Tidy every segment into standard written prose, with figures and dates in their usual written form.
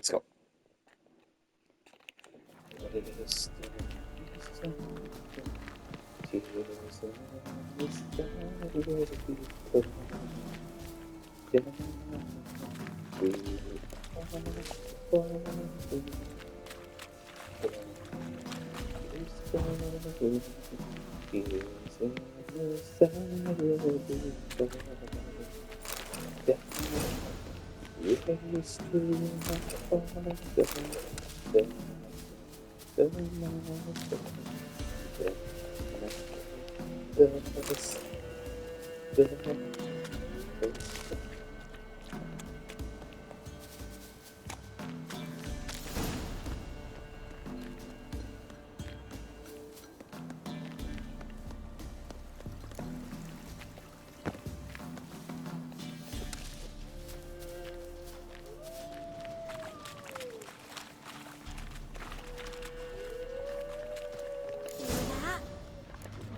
Let's go. That?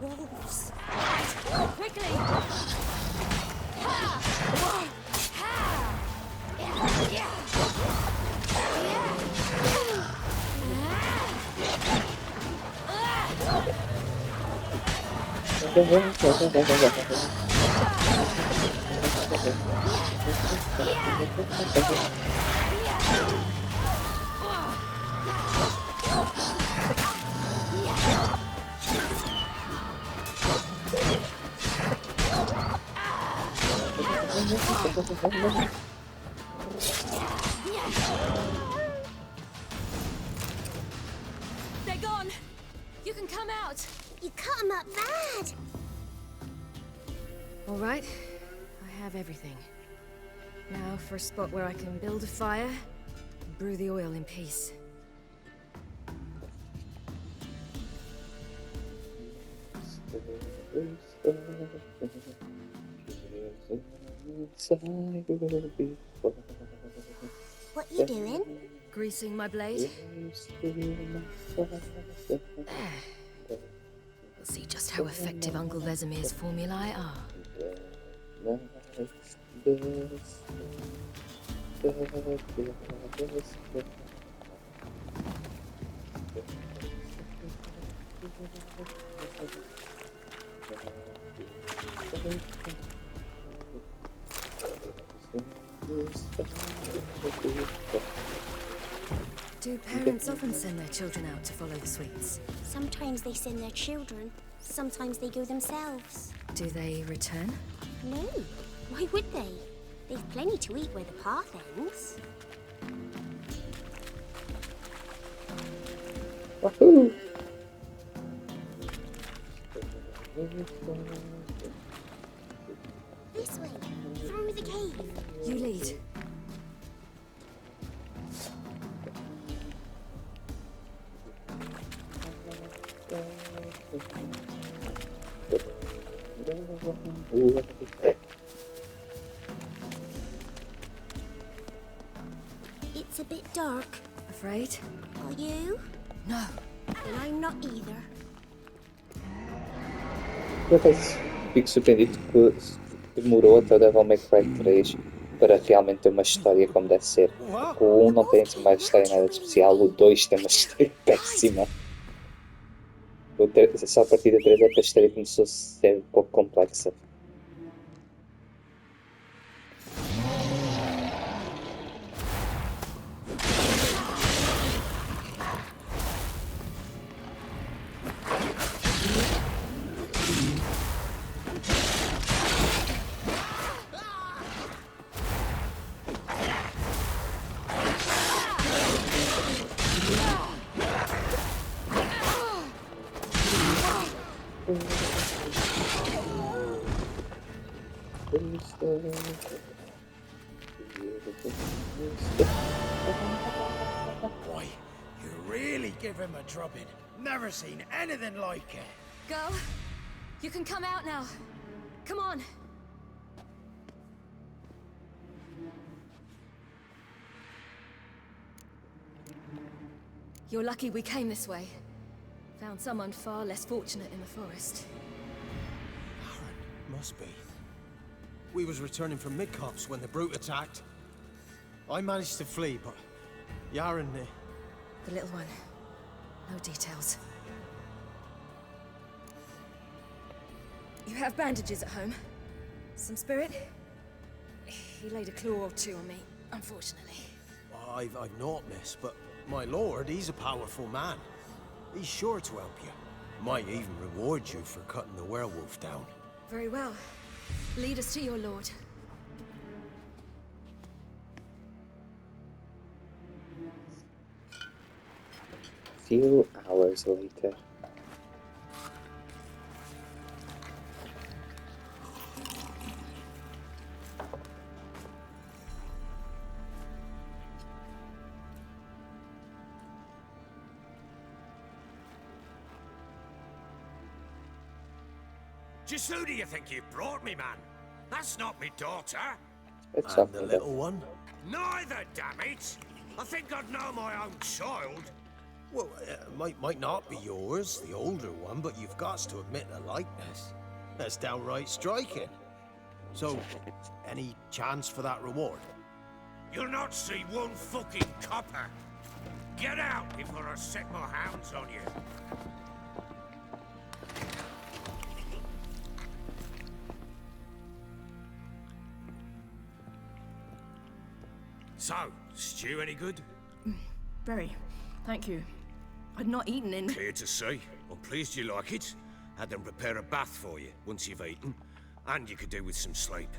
Wolves. Quickly! They're gone! You can come out! You cut him up bad. All right, I have everything. Now for a spot where I can build a fire and brew the oil in peace. What you doing? Greasing my blade. We'll see just how effective Uncle Vesemir's formulae are. Do parents often send their children out to follow the sweets? Sometimes they send their children. Sometimes they go themselves. Do they return? No. Why would they? They've plenty to eat where the path ends. Wahoo! This way. Through the cave. You lead. It's a bit dark. Afraid? Are you? No. And I'm not either. Por acaso, fico surpreendido que demorou até o Devil May Cry 3 para realmente ter uma história como deve ser. Porque o 1 não tem assim uma história nada de especial, o 2 tem uma história péssima. Só a partir da 3 é que a história começou a ser um pouco complexa. Boy, you really give him a drubbing. Never seen anything like it. Girl, you can come out now. Come on. You're lucky we came this way. Found someone far less fortunate in the forest. Aaron, must be. We was returning from Midcops when the brute attacked. I managed to flee, but Yaren, The little one. No details. You have bandages at home? Some spirit? He laid a claw or two on me, unfortunately. I've naught, miss, but my lord, he's a powerful man. He's sure to help you. Might even reward you for cutting the werewolf down. Very well. Lead us to your lord. Few hours later. Just who do you think you brought me, man? That's not me daughter. It's And the something little one? Neither, damn it! I think I'd know my own child. Well, might not be yours, the older one, but you've got to admit the likeness. That's downright striking. So, any chance for that reward? You'll not see one fucking copper. Get out before I set my hounds on you. So, stew any good? Very. Thank you. I'd not eaten in... Clear to see. I'm pleased you like it. Had them prepare a bath for you once you've eaten. And you could do with some sleep.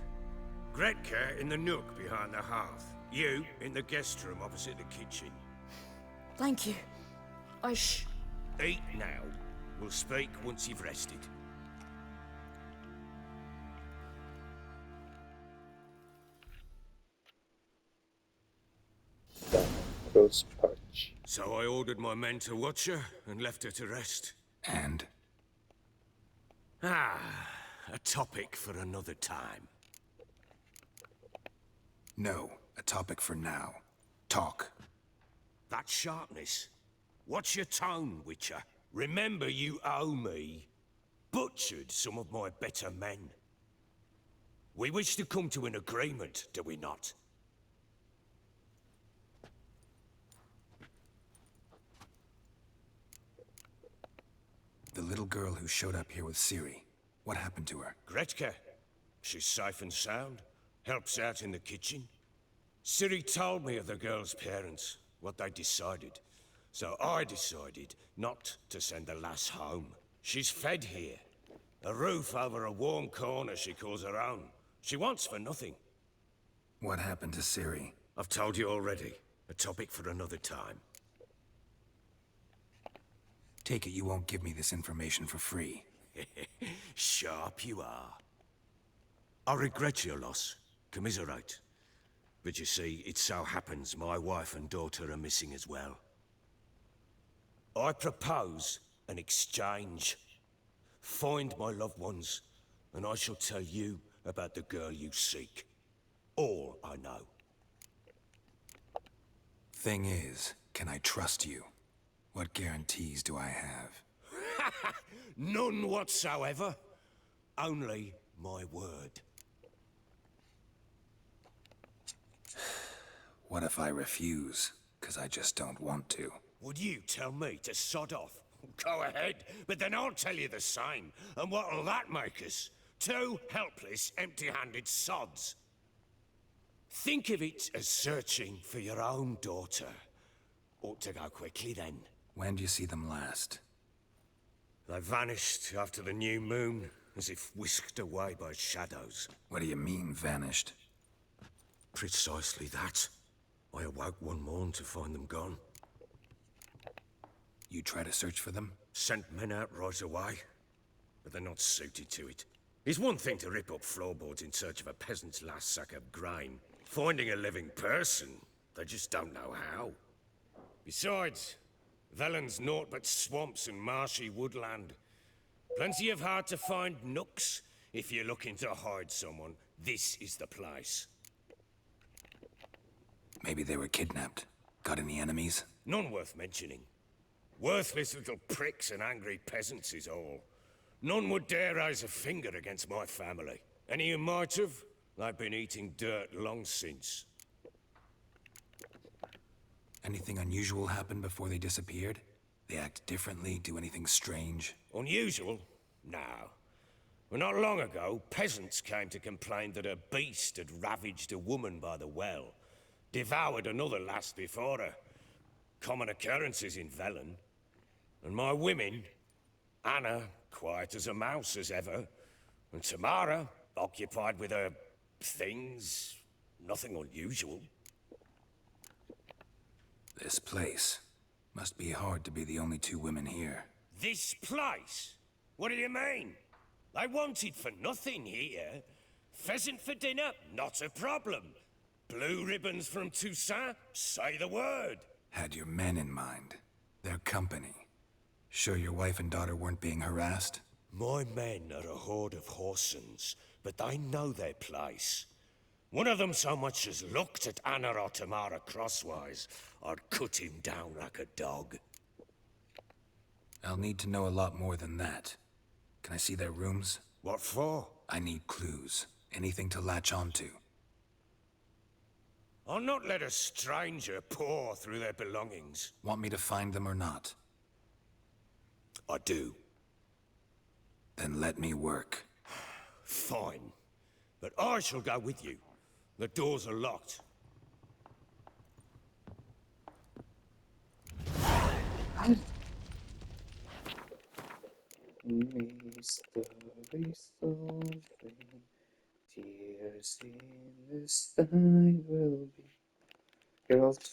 Gretka in the nook behind the hearth. You in the guest room opposite the kitchen. Thank you. Shh. Eat now. We'll speak once you've rested. the crow's perch. So I ordered my men to watch her and left her to rest. And? Ah, a topic for another time. No, a topic for now. Talk. That sharpness. What's your tone, Witcher? Remember you owe me. Butchered some of my better men. We wish to come to an agreement, do we not? The little girl who showed up here with Ciri. What happened to her? Gretka. She's safe and sound. Helps out in the kitchen. Ciri told me of the girl's parents, what they decided. So I decided not to send the lass home. She's fed here. A roof over a warm corner she calls her own. She wants for nothing. What happened to Ciri? I've told you already. A topic for another time. Take it you won't give me this information for free. Sharp you are. I regret your loss. Commiserate. But you see, it so happens my wife and daughter are missing as well. I propose an exchange. Find my loved ones, and I shall tell you about the girl you seek. All I know. Thing is, can I trust you? What guarantees do I have? None whatsoever. Only my word. What if I refuse? 'Cause I just don't want to. Would you tell me to sod off? Go ahead, but then I'll tell you the same. And what'll that make us? Two helpless, empty-handed sods. Think of it as searching for your own daughter. Ought to go quickly then. When do you see them last? They vanished after the new moon, as if whisked away by shadows. What do you mean, vanished? Precisely that. I awoke one morn to find them gone. You try to search for them? Sent men out right away, but they're not suited to it. It's one thing to rip up floorboards in search of a peasant's last sack of grain. Finding a living person, they just don't know how. Besides, Velen's naught but swamps and marshy woodland. Plenty of hard-to-find nooks. If you're looking to hide someone, this is the place. Maybe they were kidnapped. Got any enemies? None worth mentioning. Worthless little pricks and angry peasants is all. None would dare raise a finger against my family. Any who might have, they've been eating dirt long since. Anything unusual happen before they disappeared? They act differently, do anything strange? Unusual? No. Well, not long ago, peasants came to complain that a beast had ravaged a woman by the well, devoured another lass before her. Common occurrences in Velen. And my women, Anna, quiet as a mouse as ever, and Tamara, occupied with her things, nothing unusual. This place. Must be hard to be the only two women here. This place? What do you mean? I wanted for nothing here. Pheasant for dinner? Not a problem. Blue ribbons from Toussaint? Say the word. Had your men in mind. Their company. Sure your wife and daughter weren't being harassed? My men are a horde of Horsens, but they know their place. One of them so much as looked at Anna or Tamara crosswise, I'd cut him down like a dog. I'll need to know a lot more than that. Can I see their rooms? What for? I need clues. Anything to latch onto. I'll not let a stranger pore through their belongings. Want me to find them or not? I do. Then let me work. Fine. But I shall go with you. The doors are locked. Mystery solving, tears in the sky will be. Geralt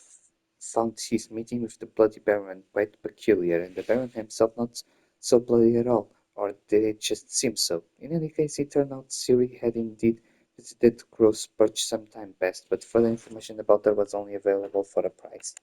found his meeting with the Bloody Baron quite peculiar, and the Baron himself not so bloody at all, or did it just seem so? In any case, it turned out Ciri had indeed visited Crow's Perch some time past, but further information about her was only available for a price.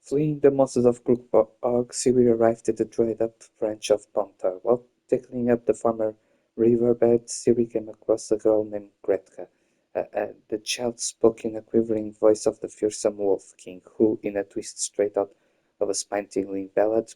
Fleeing the monsters of Crookbog, Ciri arrived at the dried-up branch of Pongtar. While tackling up the former riverbed, Ciri came across a girl named Gretka. The child spoke in a quivering voice of the fearsome Wolf King, who, in a twist straight out of a spine-tingling ballad,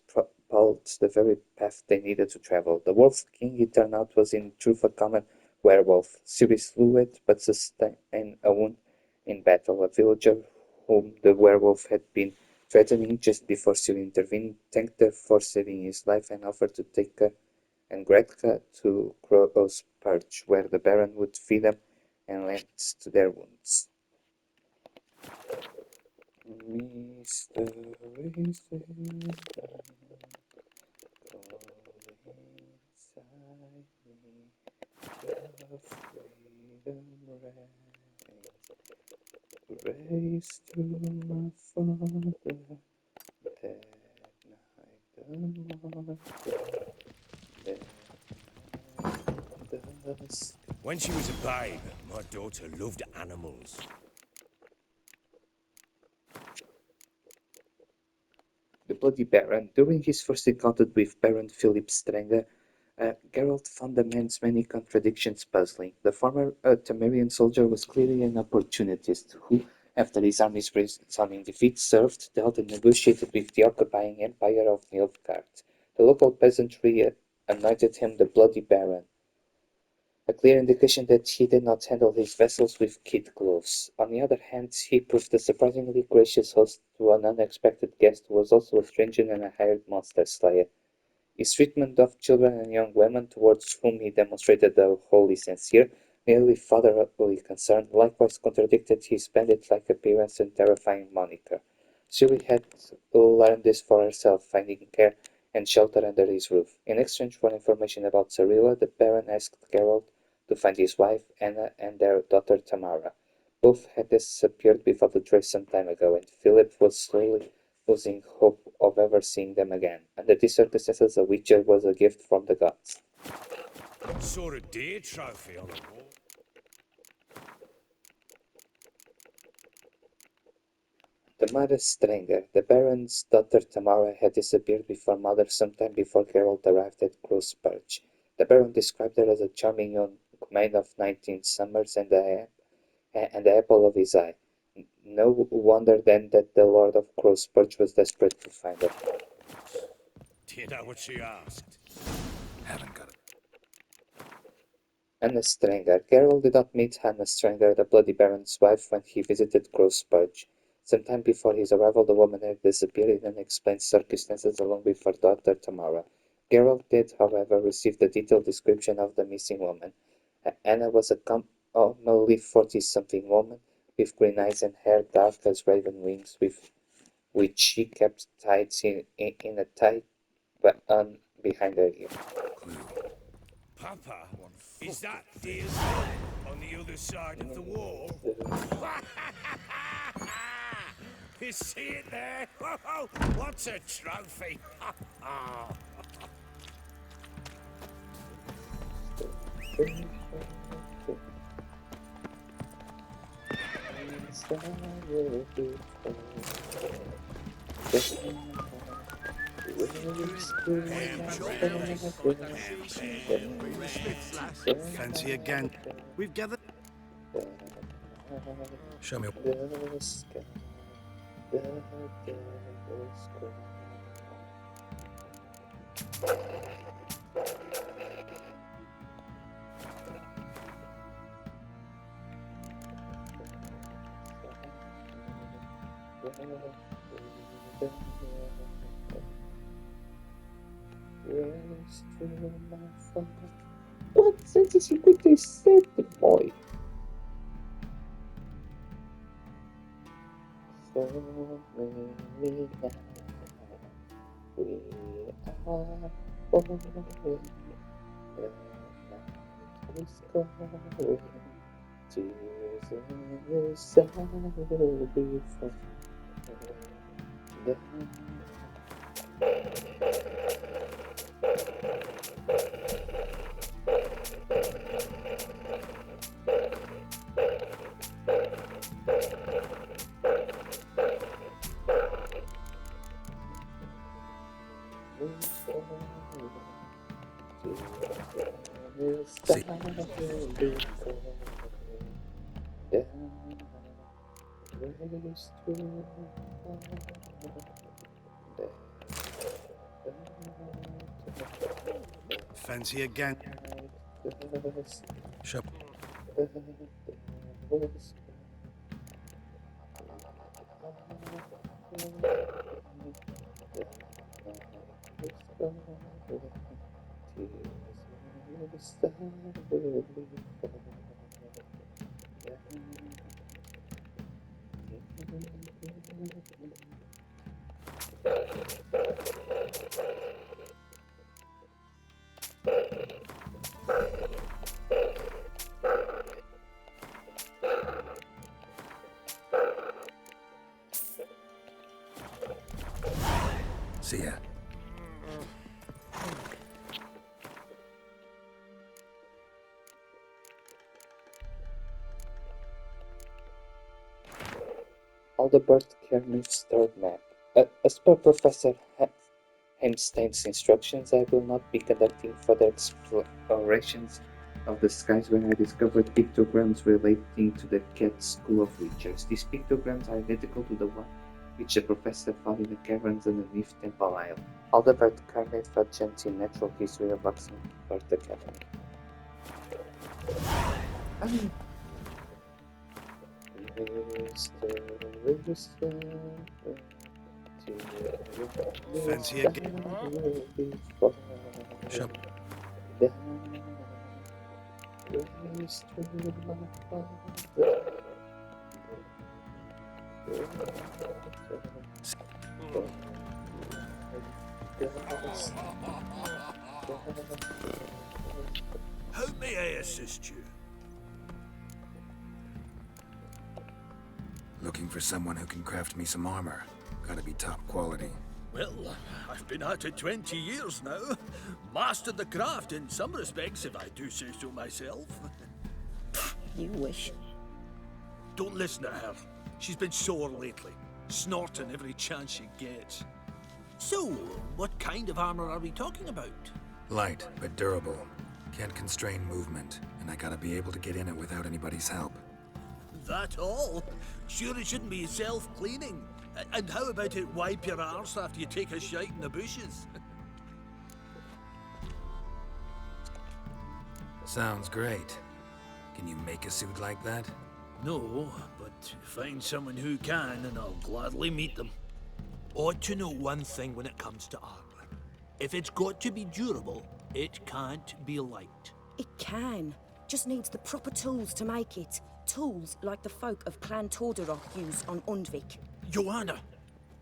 followed the very path they needed to travel. The Wolf King, it turned out, was in truth a common werewolf. Ciri slew it, but sustained a wound in battle. A villager whom the werewolf had been threatening just before Ciri intervened, thanked her for saving his life and offered to take her and Gretka to Crow's Perch, where the Baron would feed them and lend to their wounds. Mystery race to my father, that night the dusk. When she was a babe, my daughter loved animals. The Bloody Baron. During his first encounter with Baron Philip Strenger, Geralt found the man's many contradictions puzzling. The former Temerian soldier was clearly an opportunist who, after his army's resounding defeat, served, dealt, and negotiated with the occupying empire of Nilfgaard. The local peasantry anointed him the Bloody Baron, a clear indication that he did not handle his vessels with kid gloves. On the other hand, he proved a surprisingly gracious host to an unexpected guest who was also a stranger and a hired monster slayer. His treatment of children and young women, towards whom he demonstrated a wholly sincere, nearly fatherly concern, likewise contradicted his bandit-like appearance and terrifying moniker. Ciri had learned this for herself, finding care and shelter under his roof. In exchange for information about Cirilla, the Baron asked Geralt to find his wife, Anna, and their daughter Tamara. Both had disappeared without a trace some time ago, and Philip was slowly losing hope of ever seeing them again. Under these circumstances, a Witcher was a gift from the gods. Saw a deer trophy on a wall. Tamara Strenger. The Baron's daughter Tamara had disappeared with her mother sometime before Geralt arrived at Crow's Perch. The Baron described her as a charming young maid of 19 summers and the apple of his eye. No wonder then that the Lord of Crow's Perch was desperate to find her. Do you know what she asked? Haven't got it. Anna Strenger. Geralt did not meet Hannah Strenger, the Bloody Baron's wife, when he visited Grossburg. Sometime before his arrival, the woman had disappeared in unexplained circumstances along with her daughter Tamara. Geralt did, however, receive the detailed description of the missing woman. Anna was a commonly 40-something woman, with green eyes and hair dark as raven wings, which she kept tied in a tight button behind her ear. Papa, is that Deer's on the other side of the wall? You see it there? Oh, what's a trophy? Fancy again. We've gathered. Show me. What sense you put this said, boy? So many nights we are falling. The night is calling. Tears in the sun will be falling. Fancy again. Show. See ya. Aldebert Kermif's third map. As per Professor Heimstein's instructions, I will not be conducting further explorations of the skies when I discovered pictograms relating to the Cat School of Witchers. These pictograms are identical to the one which the professor found in the caverns underneath Temple Isle. Aldebert Kermif, Adjunct in Natural History of Oxford Academy. Fancy again. Show. How may I assist you? Looking for someone who can craft me some armor. Gotta be top quality. Well, I've been at it 20 years now. Mastered the craft in some respects, if I do say so myself. You wish. Don't listen to her. She's been sore lately, snorting every chance she gets. So, what kind of armor are we talking about? Light, but durable. Can't constrain movement, and I gotta be able to get in it without anybody's help. That all? Sure it shouldn't be self-cleaning. And how about it wipe your arse after you take a shite in the bushes? Sounds great. Can you make a suit like that? No, but find someone who can, and I'll gladly meet them. Ought to know one thing when it comes to armor. If it's got to be durable, it can't be light. It can. Just needs the proper tools to make it. Tools like the folk of Clan Tordarroch use on Undvik. Joanna,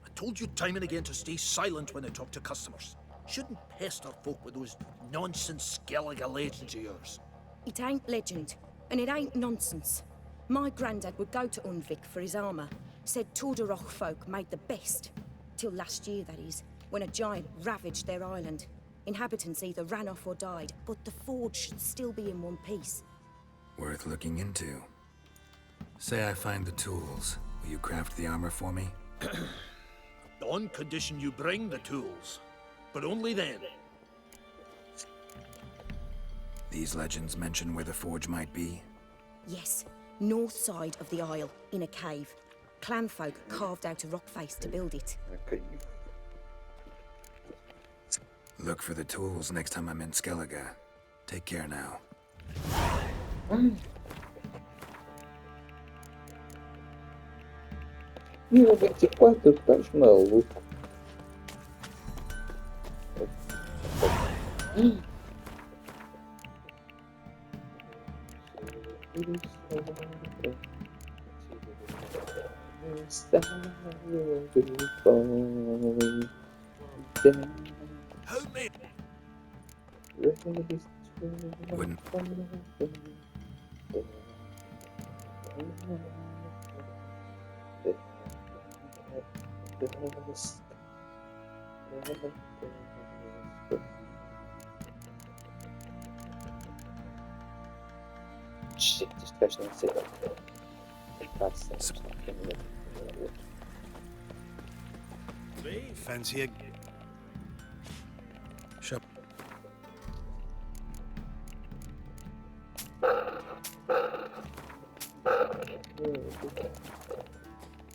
I told you time and again to stay silent when I talk to customers. Shouldn't pester folk with those nonsense Skellige legends of yours. It ain't legend, and it ain't nonsense. My granddad would go to Undvik for his armor. Said Tordarroch folk made the best. Till last year, that is, when a giant ravaged their island. Inhabitants either ran off or died, but the forge should still be in one piece. Worth looking into. Say I find the tools. Will you craft the armor for me? On condition you bring the tools. But only then. These legends mention where the forge might be? Yes, north side of the isle, in a cave. Clanfolk carved out a rock face to build it. Okay. Look for the tools next time I'm in Skellige. Take care now. Nível 24, estás maluco? How many? Wouldn't. Shit, this person is sick. Fancy a... Shut.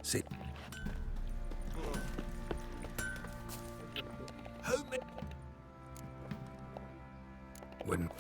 See. How many? Wouldn't.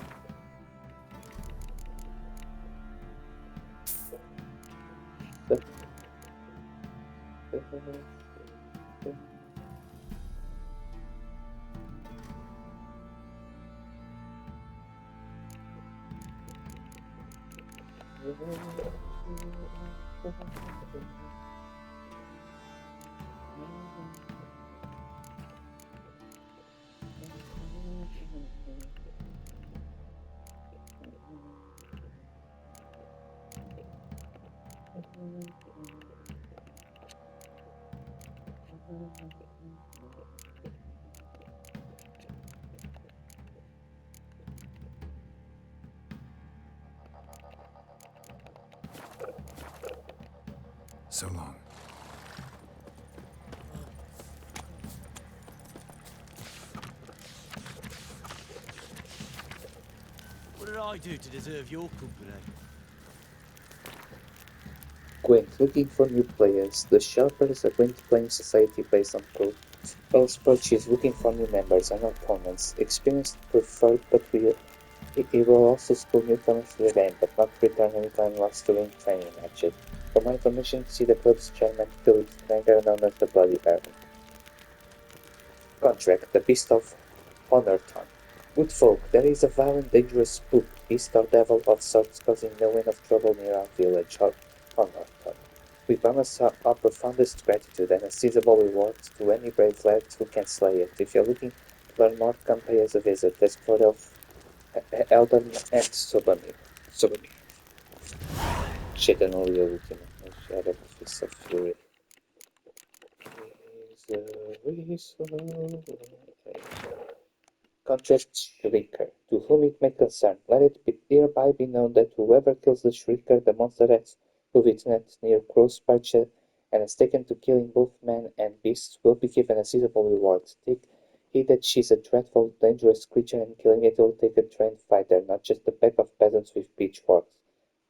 So long. What did I do to deserve your company? Gwent, looking for new players. The Sharpers are going to play in society based on code. Elsproach is looking for new members and opponents. Experience preferred, but it will also school newcomers to the game, but not return anytime lost during training matches. For more information, see the club's chairman, Philip Stranger, known as the Bloody Baron. Contract, the Beast of Honorton. Good folk, there is a violent, dangerous spook, beast or devil of sorts causing no end of trouble near our village, Honorton. We promise our profoundest gratitude and a seizable reward to any brave lads who can slay it. If you're looking to learn more, come pay us a visit. Let's put off Eldon and Sobami. Shit, and only a looking at Shadow Fist of Fury. Contract Shrieker. To whom it may concern, let it hereby be known that whoever kills the Shrieker, the monster rats who witnessed near Crowsparch and is taken to killing both men and beasts will be given a suitable reward. Take heed that she's a dreadful, dangerous creature, and killing it will take a trained fighter, not just a pack of peasants with pitchforks.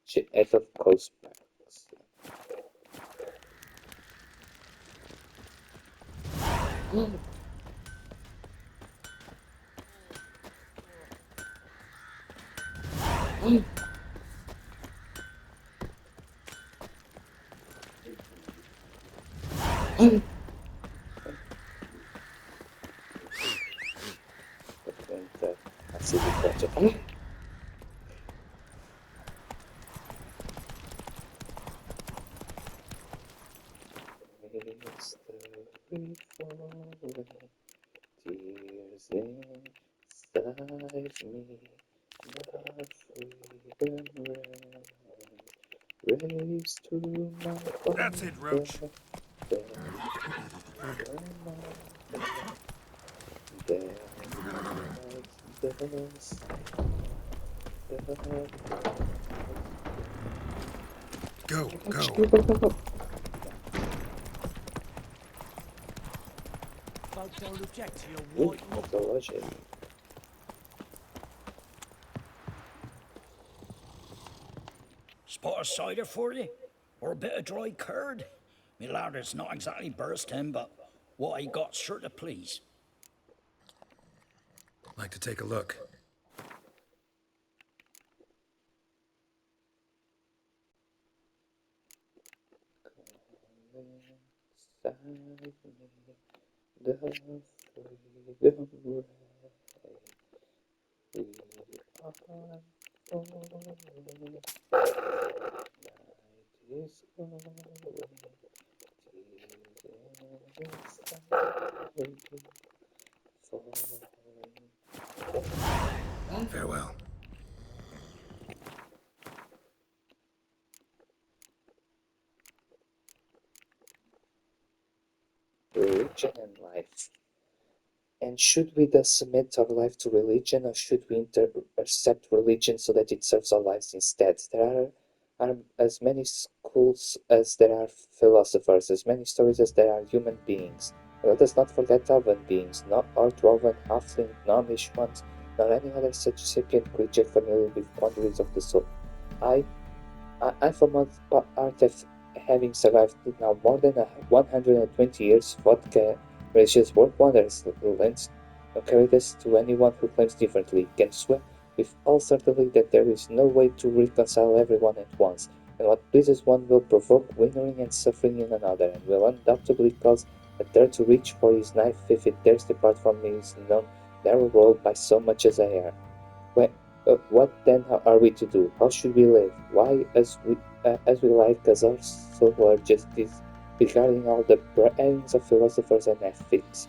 She out of Crowsparch. Praticamente acidificato. Tears inside me, my freedom race to my That's it, Roach. Go, go. Folks don't object to your white look. Spot of cider for you? Or a bit of dry curd? Me larder's not exactly bursting, but what I got sure to please. Like to take a look. Farewell. Religion and life. And should we thus submit our life to religion, or should we accept religion so that it serves our lives instead? There are as many schools as there are philosophers, as many stories as there are human beings. Let us not forget elven beings, not our dwarven, halfling, gnomish ones, nor any other such sapient creature familiar with quandaries of the soul. I for my part, having survived now more than 120 years, vodka religious work wonders, lends no courage to anyone who claims differently, can swear with all certainty that there is no way to reconcile everyone at once, and what pleases one will provoke withering and suffering in another, and will undoubtedly cause a third to reach for his knife if it dares depart from his known narrow road by so much as a hair. What then are we to do? How should we live? Why, as we like, as our soul urges, disregarding all the brains of philosophers and ethics,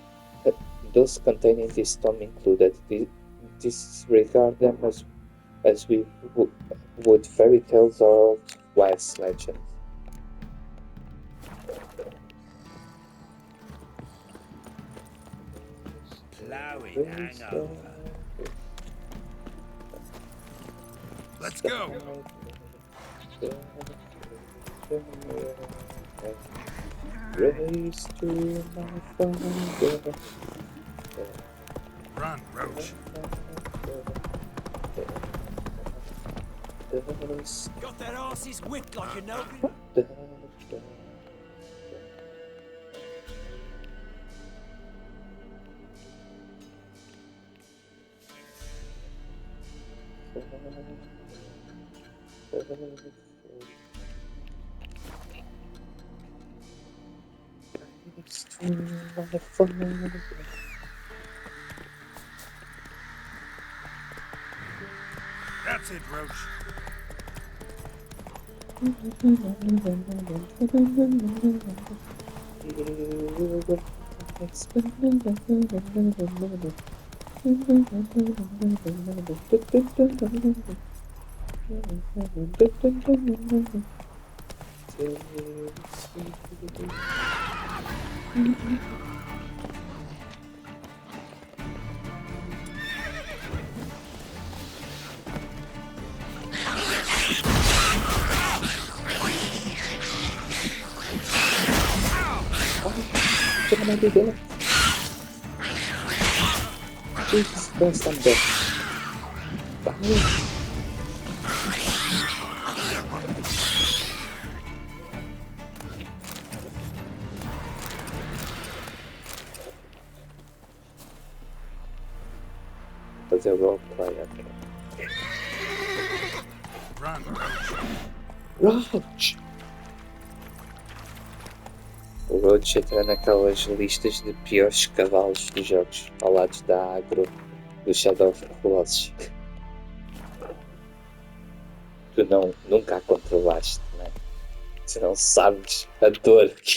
those contained in this tome included, disregard them as we would fairy tales or old wise legends. Plowing hangover. Let's go. Race to my father. Run, Roach. Got that arse's whipped like a no. That's it, Roach. Jesus Christ, I'm dead. Was a role player. Run. Roach! O Roach entra naquelas listas de piores cavalos dos jogos, ao lado da Agro, do Shadow of the Colossus. Tu nunca a controlaste, né? Tu não sabes a dor que